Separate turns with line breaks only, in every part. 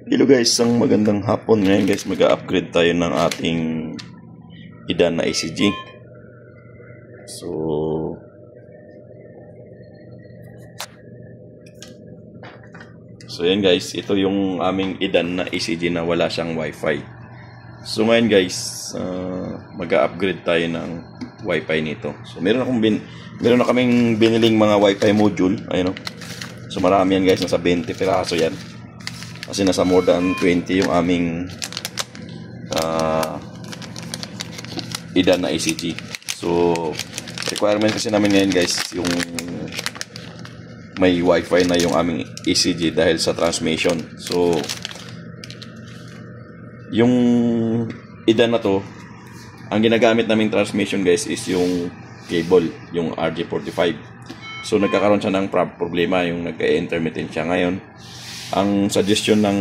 Hello guys, isang magandang hapon. Ngayon guys, mag-upgrade tayo ng ating Idan na ACG. So yan guys, ito yung aming Idan na ACG na wala siyang wifi. So ngayon guys, mag-upgrade tayo ng wifi nito. So meron na kaming biniling mga wifi module. Ayun o. So marami yan guys, nasa 20 piraso yan. Kasi nasa more than 20 yung aming Idan na ACG. So requirement kasi namin ngayon guys, yung may wifi na yung aming ACG dahil sa transmission. So yung Idan na to, ang ginagamit naming transmission guys is yung cable, yung RJ45. So nagkakaroon siya ng problema, yung nagka-intermittent siya. Ngayon, ang suggestion ng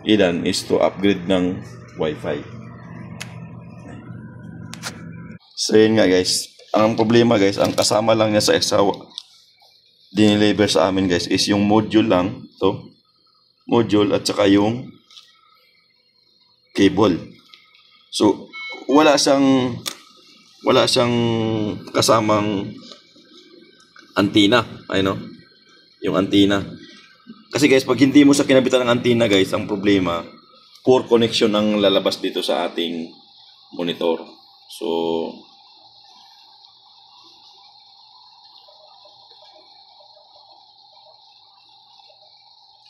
Idan is to upgrade ng wifi. So yun nga guys, ang problema guys, ang kasama lang niya sa extra dineliver sa amin guys is yung module lang, to module at saka yung cable. So wala siyang kasamang antenna, ayun, yung antenna. Kasi guys, pag hindi mo sa kinabitan ng antenna guys, ang problema, poor connection ang lalabas dito sa ating monitor.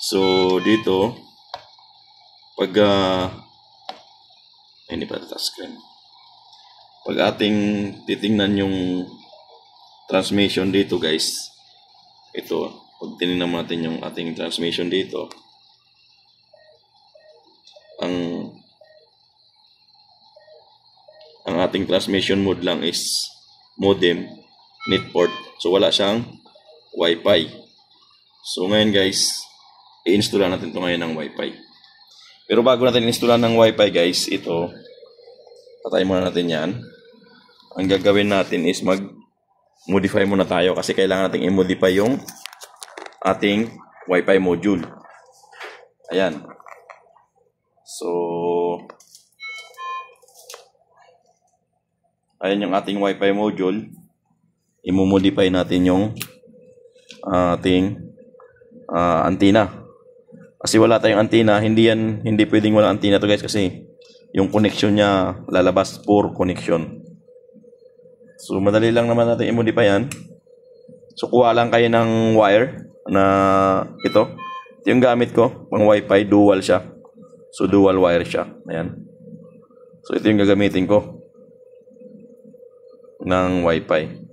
So dito, pag hindi pa touchscreen. Pag ating titingnan yung transmission dito guys, ito, pag tinignan natin yung ating transmission dito, ang ating transmission mode lang is modem, net port. So wala siyang wifi. So ngayon guys, i-installan natin ito ngayon ng wifi. Pero bago natin i-installan ng wifi guys, ito, patayin muna natin yan. Ang gagawin natin is mag-modify muna tayo kasi kailangan natin i-modify yung ating wifi module. Ayan. So ayan yung ating wifi module. I-modify natin yung ating antenna. Kasi wala tayong antenna, hindi pwedeng walang antenna to guys kasi yung connection niya lalabas, poor connection. So madali lang naman natin i-modify yan. So kuha lang kayo ng wire na ito. Ito yung gamit ko, pang wifi, dual siya. So dual wire siya. Ayan. So ito yung gagamitin ko ng wifi.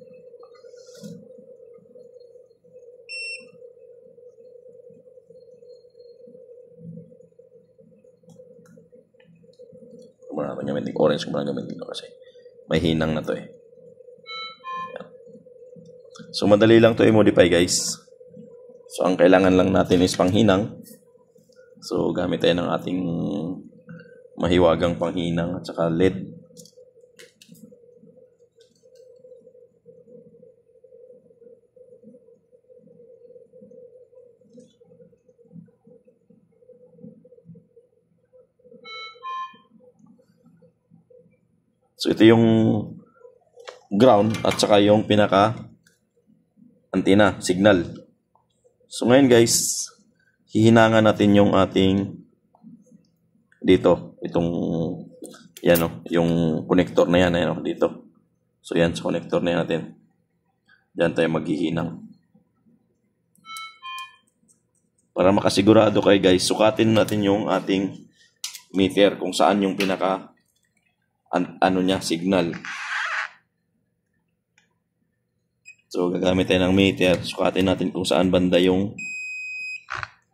Kung muna gamitin orange, kung muna gamitin ko kasi may hinang na to eh. Ayan. So madali lang to i-modify guys. So ang kailangan lang natin is panghinang. So gamit tayo ng ating mahiwagang panghinang at saka LED. So ito yung ground at saka yung pinaka antenna, signal. So ngayon guys, hihinangan natin yung ating dito, itong yan o, yung connector na yan, ayan o, dito. So yan sa connector na yan natin. Diyan tayo maghihinang. Para makasigurado kayo guys, sukatin natin yung ating meter kung saan yung pinaka signal. So gagamit tayo ng meter, sukatin natin kung saan banda yung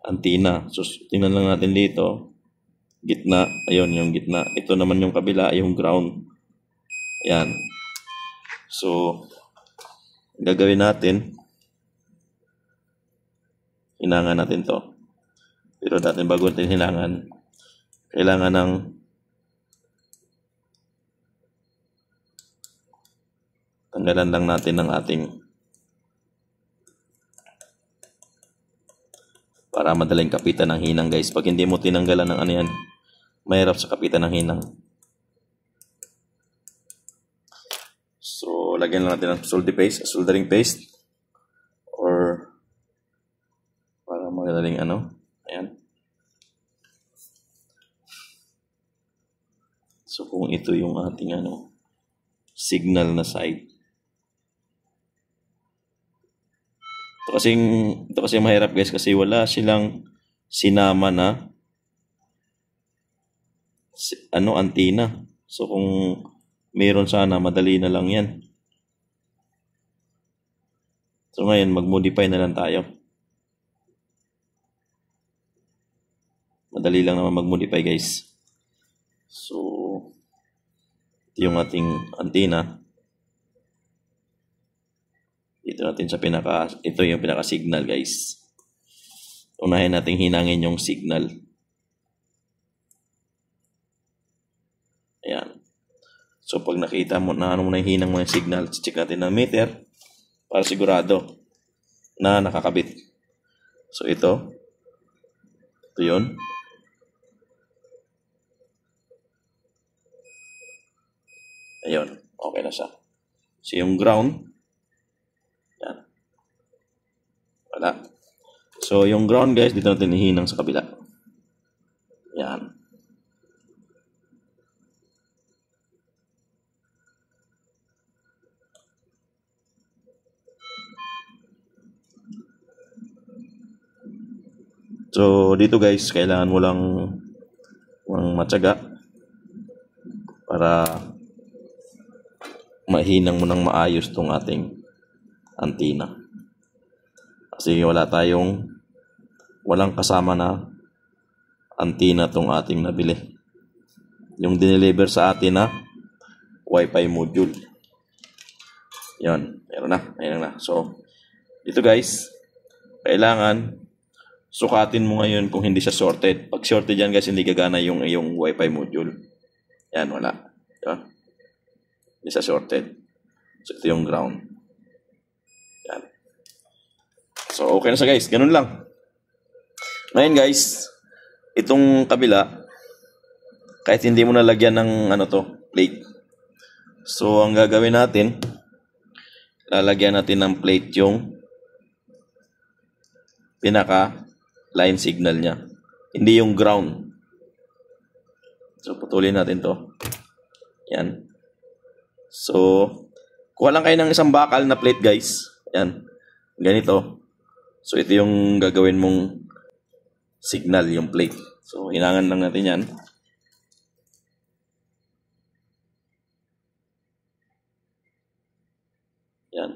antenna. So tingnan lang natin dito, gitna, ayun yung gitna. Ito naman yung kabila, yung ground. Ayan. So gagawin natin, hinangan natin to. Pero natin bago natin hinangan, kailangan ng tanggalan lang natin ng ating para madaling kapitan ng hinang guys. Pag hindi mo tinanggalan ng ano yan, mahirap sa kapitan ng hinang. So, lagyan lang natin ng soldering paste. Or, para madaling ano. Ayan. So, kung ito yung ating ano, signal na side. Ito kasi mahirap guys kasi wala silang sinama na antenna. So, kung meron sana, madali na lang yan. So ngayon, mag-modify na lang tayo. Madali lang naman mag-modify guys. So, ito yung ating antenna. Ito yung pinaka-signal guys. Unahin natin hinangin yung signal. Ayan. So, pag nakita mo na ano mo na hinang mga signal, check natin ng meter para sigurado na nakakabit. So, ito yun. Ayun, okay na siya. So, yung ground, yan. Wala. So, yung ground guys, dito natin ihinang sa kabila. Yan. So, dito guys, kailangan mo lang matyaga para mahinang mo ng maayos tong ating antenna. Kasi walang kasama na antenna tong ating nabili. Yung dineliver sa atin na Wi-Fi module. Yan, meron na, ayun na. So, dito guys, kailangan sukatin mo ngayon kung hindi siya shorted. Pag shorted yan guys, hindi gagana yung Wi-Fi module. Yan, wala. Diba? Hindi siya shorted. So, ito yung ground. Yan. So, okay na siya guys. Ganun lang. Ngayon guys, itong kabila, kahit hindi mo nalagyan ng plate. So, ang gagawin natin, lalagyan natin ng plate yung pinaka line signal niya. Hindi yung ground. So, putulin natin to. Yan. So, kuha lang kayo ng isang bakal na plate guys. Yan. Ganito. So, ito yung gagawin mong signal, yung plate. So, hinangan lang natin yan. Yan.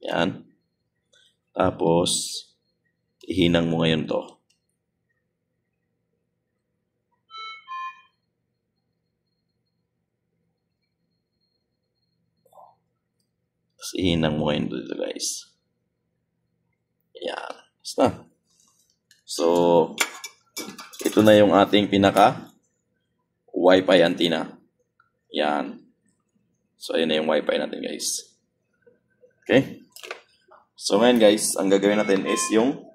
Yan. Tapos, ihinang mo ngayon to. Tapos, ihinang mo ngayon dito guys. Yan. Basta. So, ito na yung ating pinaka Wi-Fi antenna. Yan. So, ayun na yung Wi-Fi natin guys. Okay? So, ngayon guys, ang gagawin natin is yung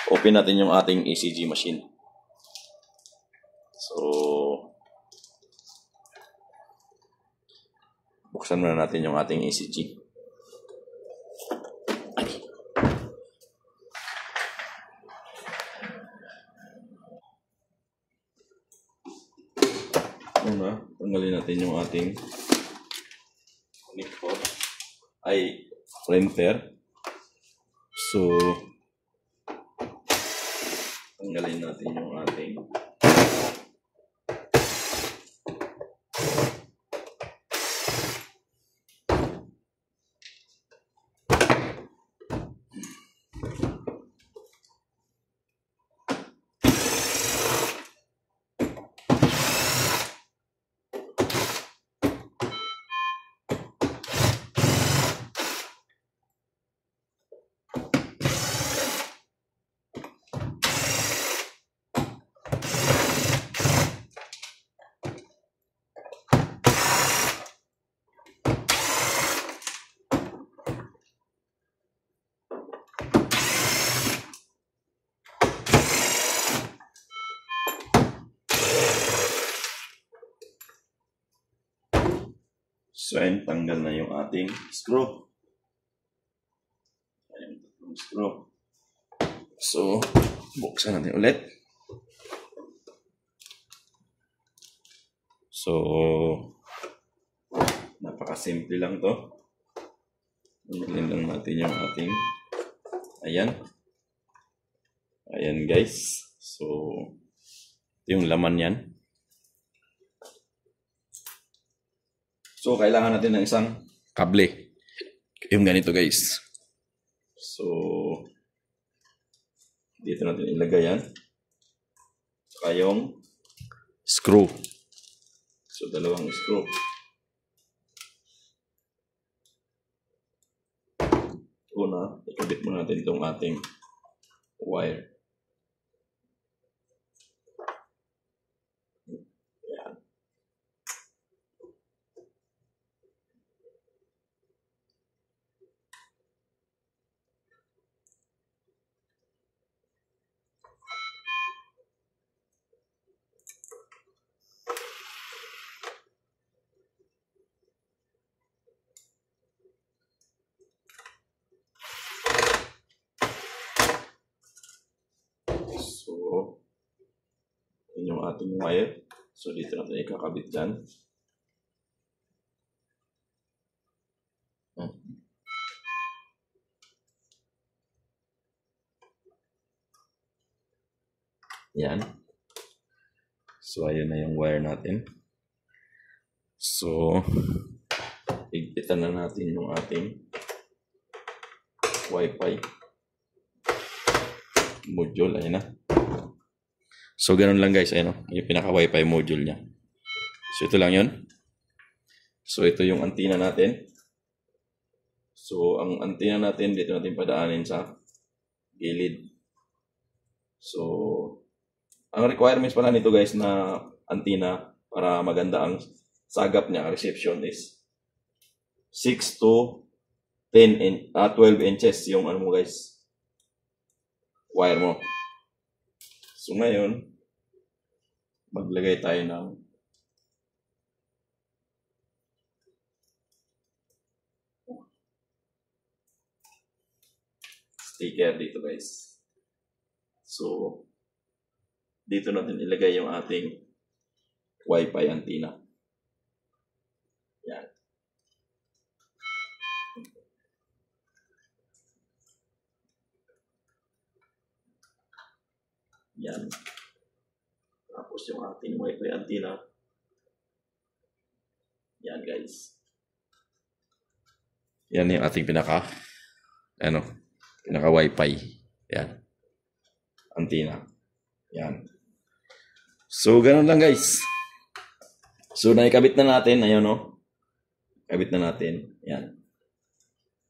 open natin yung ating ECG machine. So, buksan muna natin yung ating ECG. Una, tanggalin natin yung ating connector ay printer. So, tanggalin natin yung ating So, ayun, tanggal na yung ating screw. Ayun, yung screw. So, buksan natin ulit. So, napakasimple lang to. Ulitin lang natin yung ating, ayan. Ayan guys. So, ito yung laman yan. So, kailangan natin ng isang kable. Yung ganito guys. So, dito natin ilagay yan. Saka yung screw. So, dalawang screw. Una, ikabit muna natin itong ating wire. Yan. So, yun yung ating wire. So, dito natin ikakabit dyan. Yan. So, ayun na yung wire natin. So, igpitan na natin yung ating Wi-Fi module. Ayun na. So, ganun lang guys. Ayun, yung pinaka-Wi-Fi module niya. So, ito lang yun. So, ito yung antenna natin. So, ang antenna natin, dito natin padaanin sa gilid. So, ang requirements pala nito guys na antenna para maganda ang sagap niya, reception is 6 to 12 inches yung ano mo guys, wire mo. So ngayon, maglagay tayo ng sticker dito guys. So, dito natin ilagay yung ating Wi-Fi antenna. Yan. Yan. Tapos yung ating Wi-Fi antenna. Yan guys. Yan yung ating pinaka Wi-Fi. Yan. Antenna. Yan. So, ganun lang guys. So, naikabit na natin. Ayun, no? Kabit na natin. Yan.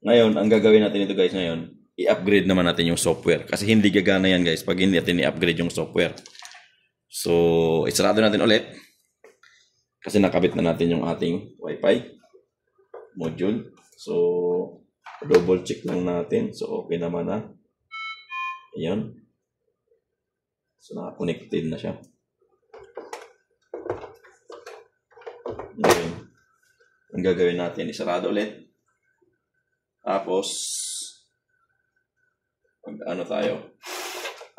Ngayon, ang gagawin natin ito guys ngayon, i-upgrade naman natin yung software. Kasi hindi gagana yan guys pag hindi natin i-upgrade yung software. So, isarado natin ulit. Kasi nakabit na natin yung ating Wi-Fi module. So, double check lang natin. So, okay naman na. Ayan. So, naka-connected na siya. Okay. Ang gagawin natin, isarado ulit. Tapos,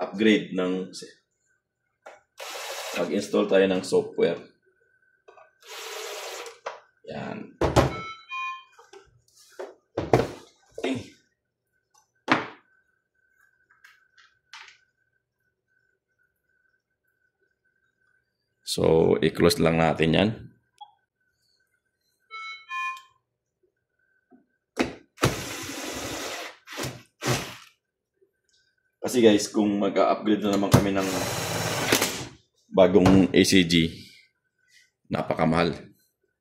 upgrade ng, mag-install tayo ng software. Yan. Okay. So, i-close lang natin yan. Kasi guys, kung mag-upgrade na naman kami ng bagong ACG, napakamahal.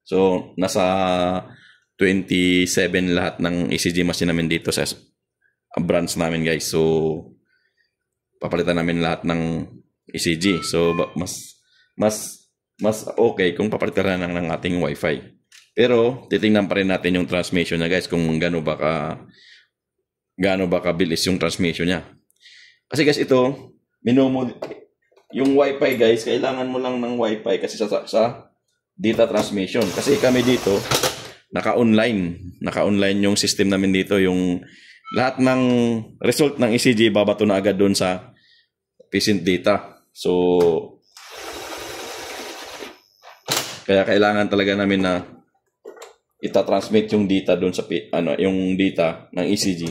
So, nasa 27 lahat ng ACG machine namin dito sa branch namin guys. So, papalitan namin lahat ng ACG. So, mas okay kung papalitan na ng ating Wi-Fi. Pero, titingnan pa rin natin yung transmission niya guys, kung gaano ba kabilis yung transmission niya. Kasi guys, ito, yung Wi-Fi guys, kailangan mo lang ng Wi-Fi kasi sa data transmission. Kasi kami dito, naka-online yung system namin dito, yung lahat ng result ng ECG babato na agad doon sa patient data. So kaya kailangan talaga namin na ita-transmit yung data doon sa yung data ng ECG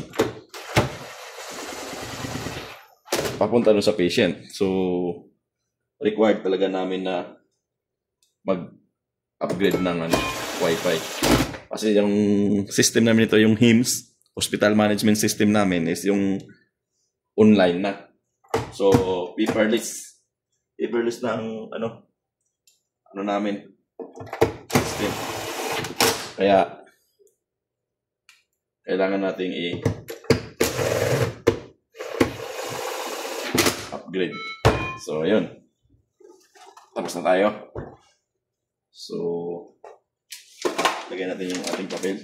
papunta doon sa patient. So required talaga namin na mag-upgrade ng Wi-Fi. Kasi yung system namin ito, yung HIMSS, Hospital Management System namin, is yung online na. So paperless ng namin system. Kaya kailangan nating upgrade. So ayun. Tapos na tayo. So lagyan natin yung ating papel.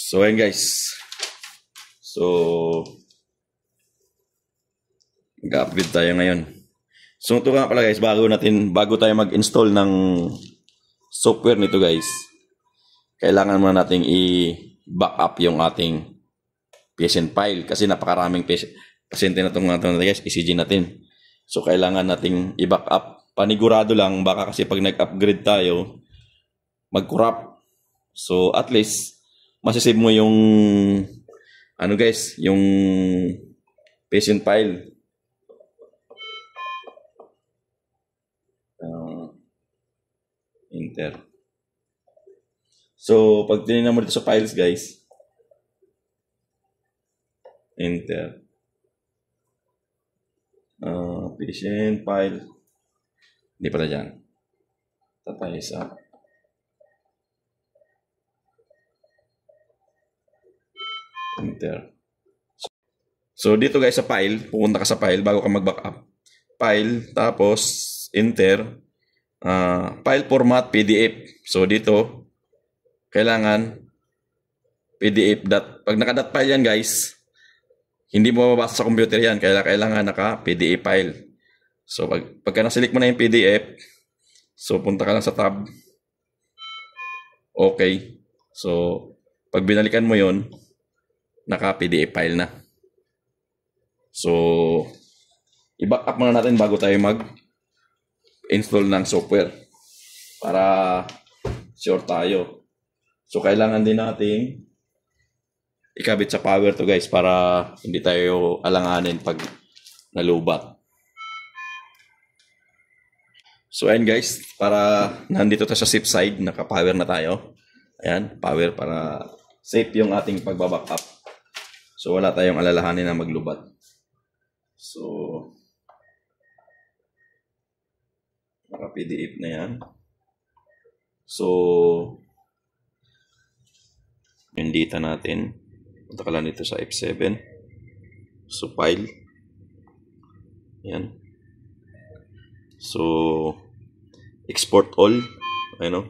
So ayan guys. So mag-upgrade tayo ngayon. So ito nga pala guys, bago tayo mag-install ng software nito guys, kailangan muna nating i-back up yung ating patient file kasi napakaraming pasyente na itong natin guys, ECG natin. So kailangan nating i-back up. Panigurado lang, baka kasi pag nag-upgrade tayo, mag-corrupt. So at least masisave mo yung guys, yung patient file. Enter. So pag tinignan mo dito sa files guys, enter. Patient file. Hindi pala dyan. Tatay sa enter. So dito guys sa file, pupunta ka sa file bago ka mag-backup. File, tapos enter, file format PDF. So dito kailangan PDF pag naka file yan guys, hindi mo mabasa sa computer yan, kaya kailangan naka PDF file. So pagka na-select mo na yung PDF, so punta ka lang sa tab. Okay. So pag binalikan mo yon, naka PDF file na. So i-back up muna natin bago tayo mag-install ng software para sure tayo. So kailangan din natin ikabit sa power to guys para hindi tayo alanganin pag nalubat. So ayan guys, para nandito tayo sa safe side, naka-power na tayo. Ayan, power para safe yung ating pagbaback up. So wala tayong alalahanin na maglubat. So naka-PDF na yan. So yung data natin, punta ka lang dito sa F7. So file. Yan. So export all. Ayan o.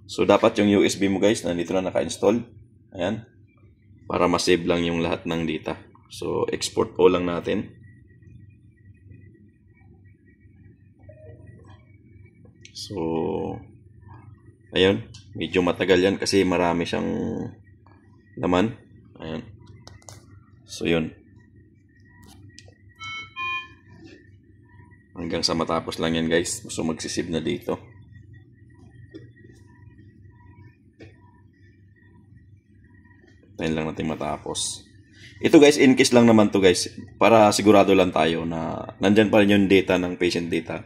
So dapat yung USB mo guys nandito na naka-install. Ayan. Para ma-save lang yung lahat ng data. So export all lang natin. So ayun, medyo matagal yan kasi marami siyang laman. Ayan. So yun. Hanggang sa matapos lang yan guys. So magsisave na dito. Tayo lang natin matapos. Ito guys, in case lang naman to guys. Para sigurado lang tayo na nandyan pa rin yung data ng patient data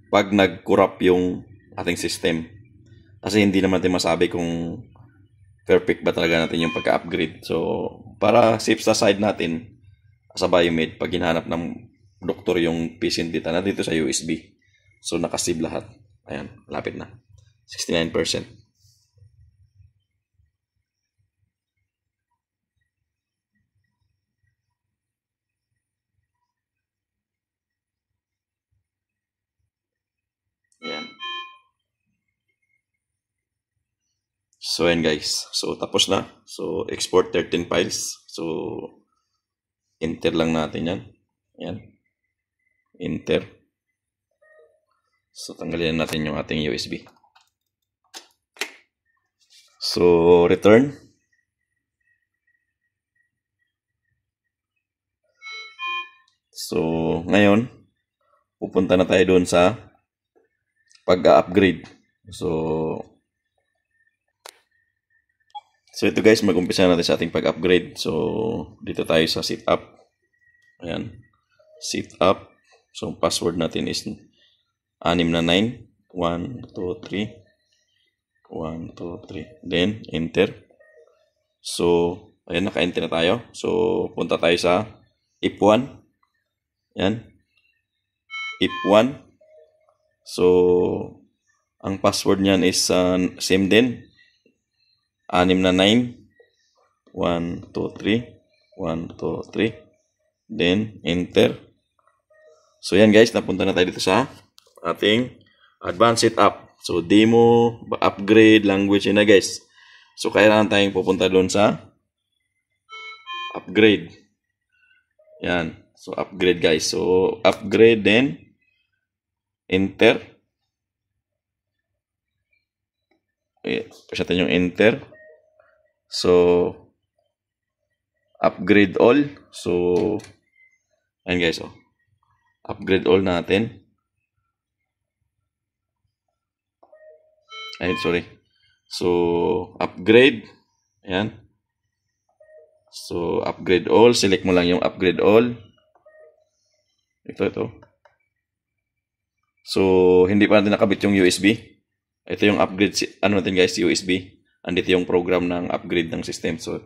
pag nag-corrupt yung ating system. Kasi hindi naman natin masabi kung perfect ba talaga natin yung pagka-upgrade. So para safe sa side natin sa Biomed, pag hinahanap ng doktor yung patient data na dito sa USB. So nakasave lahat. Ayan, lapit na. 69%. So, ayan guys. So, tapos na. So, export 13 files. So, enter lang natin yan. Ayan. Enter. So, tanggalin natin yung ating USB. So, return. So, ngayon, pupunta na tayo doon sa pag-upgrade. So, ito guys, mag-umpisa natin sa ating pag-upgrade. So, dito tayo sa setup. Ayan. Setup. So, password natin is 699. 1, 2, 3. 1, 2, 3. Then, enter. So, ayan, naka-enter na tayo. So, punta tayo sa if1. Ayan. If1. So, ang password niyan is same din. 699. 1, 2, 3. 1, 2, 3. Then, enter. So, yan guys. Napunta na tayo dito sa ating advanced setup. So, demo, upgrade, language yun na guys. So, kailangan tayong pupunta doon sa upgrade. Yan. So, upgrade guys. So, upgrade then, enter. Okay. Pasyatan yung enter. So, upgrade all. So, ayan guys, oh. Upgrade all natin. Ayun, sorry. So, upgrade. Ayan. So, upgrade all. Select mo lang yung upgrade all. Ito. So, hindi pa natin nakabit yung USB. Ito yung upgrade, ano natin guys, USB. Andito yung program ng upgrade ng system. So,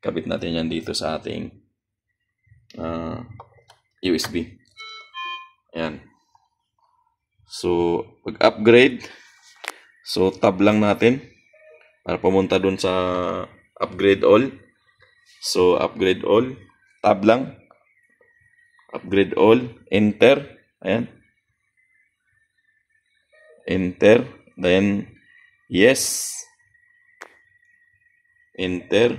kabit natin yan dito sa ating USB. Ayan. So, pag-upgrade, so tab lang natin para pumunta dun sa upgrade all. So, upgrade all, tab lang. Upgrade all, enter. Ayan. Enter. Then, yes. Enter.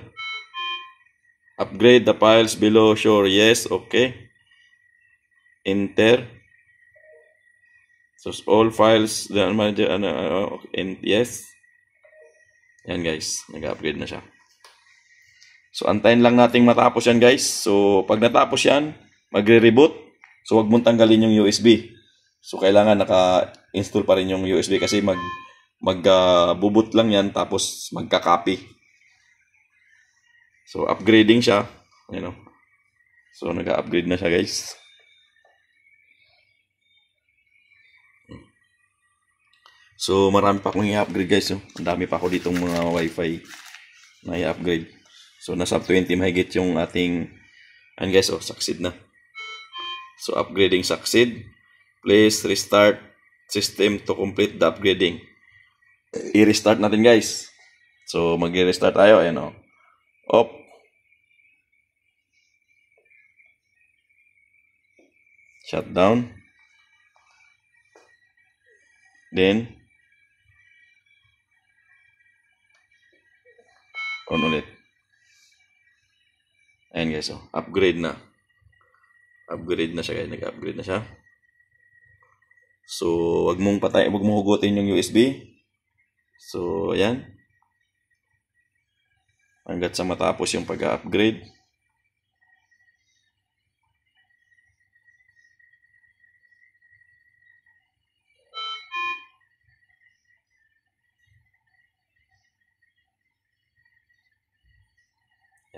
Upgrade the files below. Sure. Yes. Okay. Enter. So, all files. And yes. Yan guys. Nag-upgrade na siya. So, antayin lang nating matapos yan guys. So, pag natapos yan, magre-reboot. So, wag mong tanggalin yung USB. So, kailangan naka-install pa rin yung USB kasi mag-boot lang yan tapos magka-copy. So, upgrading siya. You know. So, nag-upgrade na siya guys. So, marami pa akong i-upgrade guys. So, ang dami pa ako ditong mga wifi na i-upgrade. So, nasa 20 mahigit yung ating, and guys, oh, succeed na. So, upgrading succeed. Please restart system to complete the upgrading. I-restart natin guys. So, mag-restart tayo. Ayan o. Off. Shutdown. Then, on ulit. Ayan guys. Oh, upgrade na. Upgrade na siya guys. Nag-upgrade na siya. So, wag mong hugutin yung USB. So, ayan. Hanggat sa matapos yung pag-upgrade.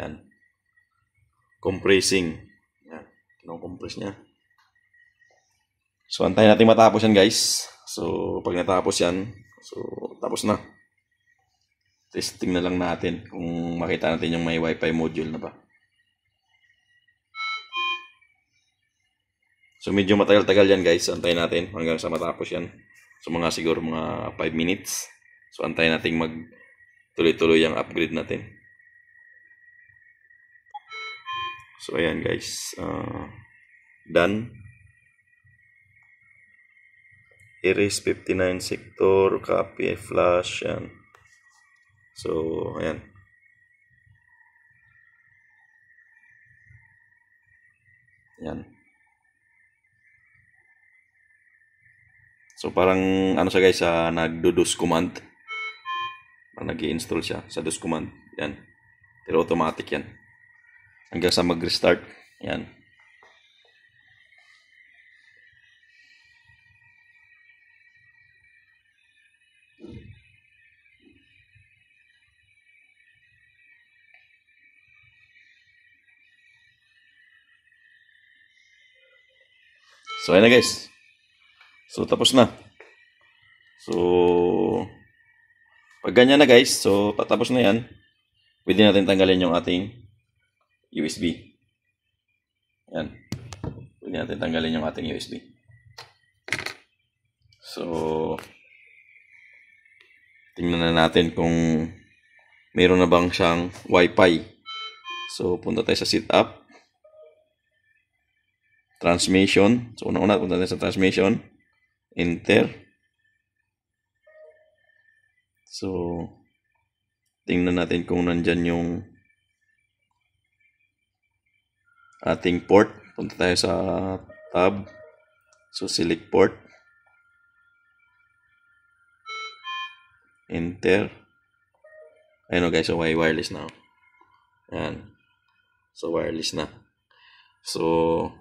Yan. Compressing. Yan. Kino-compress niya. So, antayin natin matapos yan guys. So, pag natapos yan, so, tapos na. Testing na lang natin kung makita natin yung may Wi-Fi module na ba. So, medyo matagal-tagal yan guys. Antayin natin hanggang sa matapos yan. So, siguro mga 5 minutes. So, antayin natin tuloy-tuloy yung upgrade natin. So, ayan guys. Done. Erase 59 sector, copy, flash, yan. So, ayan. Ayan. So, parang ano siya guys, nagdo-DOS command. Nag-i-install siya sa DOS command. Yan. Pero automatic yan. Hanggang sa mag-restart. Yan. So, ayan na guys. So, tapos na. So, pag ganyan na guys, so patapos na yan, pwede natin tanggalin yung ating USB. Yan. Pwede natin tanggalin yung ating USB. So, tingnan na natin kung mayroon na bang siyang Wi-Fi. So, punta tayo sa setup. Transmission. So, una-una, punta tayo sa transmission. Enter. So, tingnan natin kung nandyan yung ating port. Punta tayo sa tab. So, select port. Enter. Ayun o guys, so wireless na. Ayan. So, wireless na. So,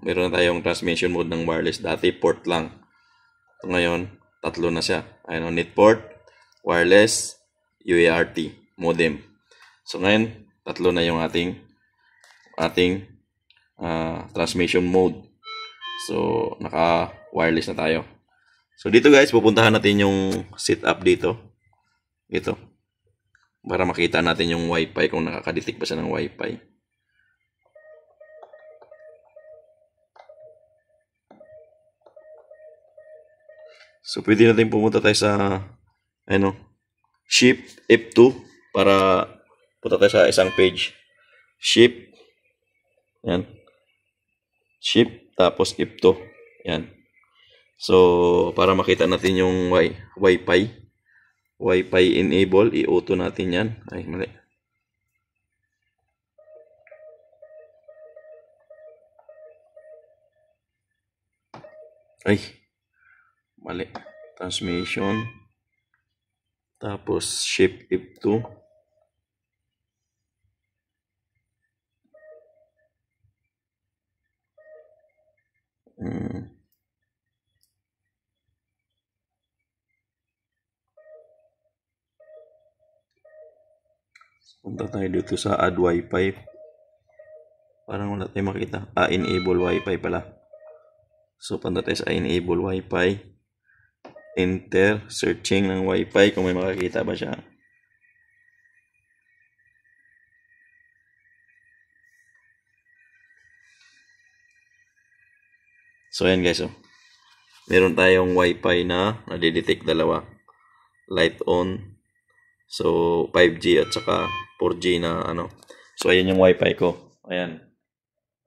meron na tayong transmission mode ng wireless. Dati, port lang. So, ngayon, tatlo na siya. Ayun o, net port, wireless, UART, modem. So, ngayon, tatlo na yung ating transmission mode. So, naka-wireless na tayo. So, dito guys, pupuntahan natin yung setup dito. Ito. Para makita natin yung Wi-Fi, kung nakakadetect ba siya ng Wi-Fi. So, pwede natin pumunta tayo sa Shift F2 para punta tayo sa isang page. Shift. Yan. Shift, tapos F2. Yan. So, para makita natin yung Wi-Fi. Wi-Fi enable. I-auto natin yan. Ay, mali. Ay. Mali. Transmission. Tapos, Shift F2. Punta tayo dito sa add Wi-Fi. Parang wala tayong makita. Enable Wi-Fi pala. So, punta tayo sa enable Wi-Fi. Enter, searching ng Wi-Fi kung may makakita ba siya. So, ayan guys. Meron tayong Wi-Fi na nadidetect dalawa. Light on. So, 5G at saka 4G na ano. So, ayan yung Wi-Fi ko. Ayan.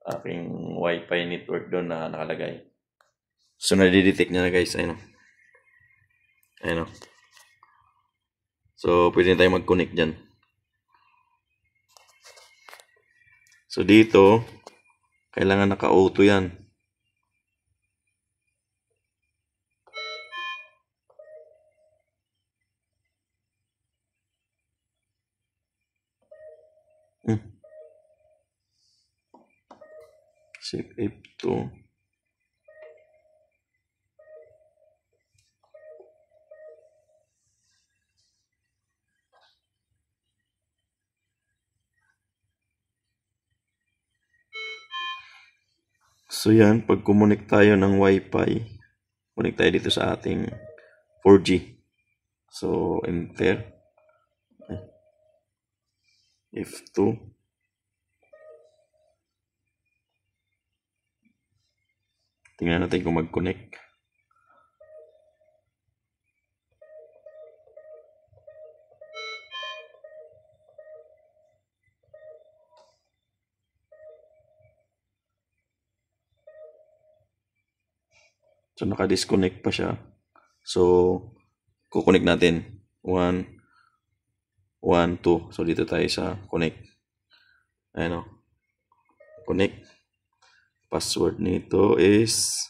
Aking Wi-Fi network doon na nakalagay. So, nadidetect niya na guys. Ayan o. Ayan o. So, pwede na tayo mag-connect dyan. So, dito, kailangan naka-auto yan. Shift F2. So yan, pag connect tayo ng Wi-Fi, connect tayo dito sa ating 4G. So, enter. F2. Tingnan natin kung mag-connect. So, naka-disconnect pa siya. So, kukonek natin. 1, 1, 2. So, dito tayo sa connect. Ayan o. Connect. Password nito is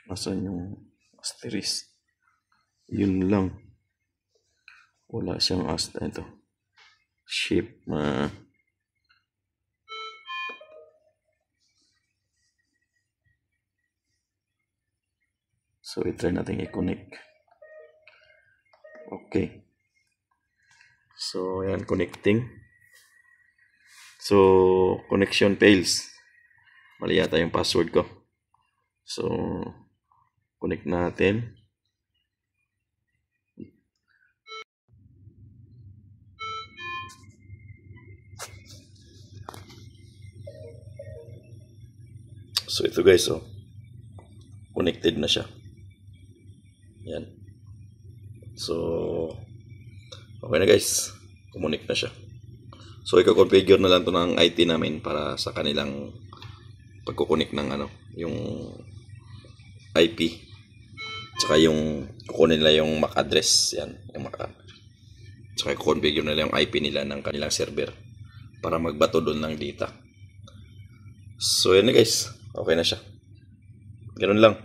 asan yung asterisk? Yun lang. Wala siyang ito. Shape. So, i-try natin i-connect. Okay. So, ayan, connecting. So, connection fails. Mali yata yung password ko. So, connect natin. So, ito guys, oh. Connected na siya. Yan. So, okay na guys. Connect na siya. So, i-configure na lang to ng IT namin para sa kanilang pagkukunik ng yung IP. Tsaka yung kukunin nila yung MAC address. Yan, yung MAC. Tsaka i-configure nila yung IP nila ng kanilang server para magbato doon ng data. So, yan na guys. Okay na siya. Ganun lang.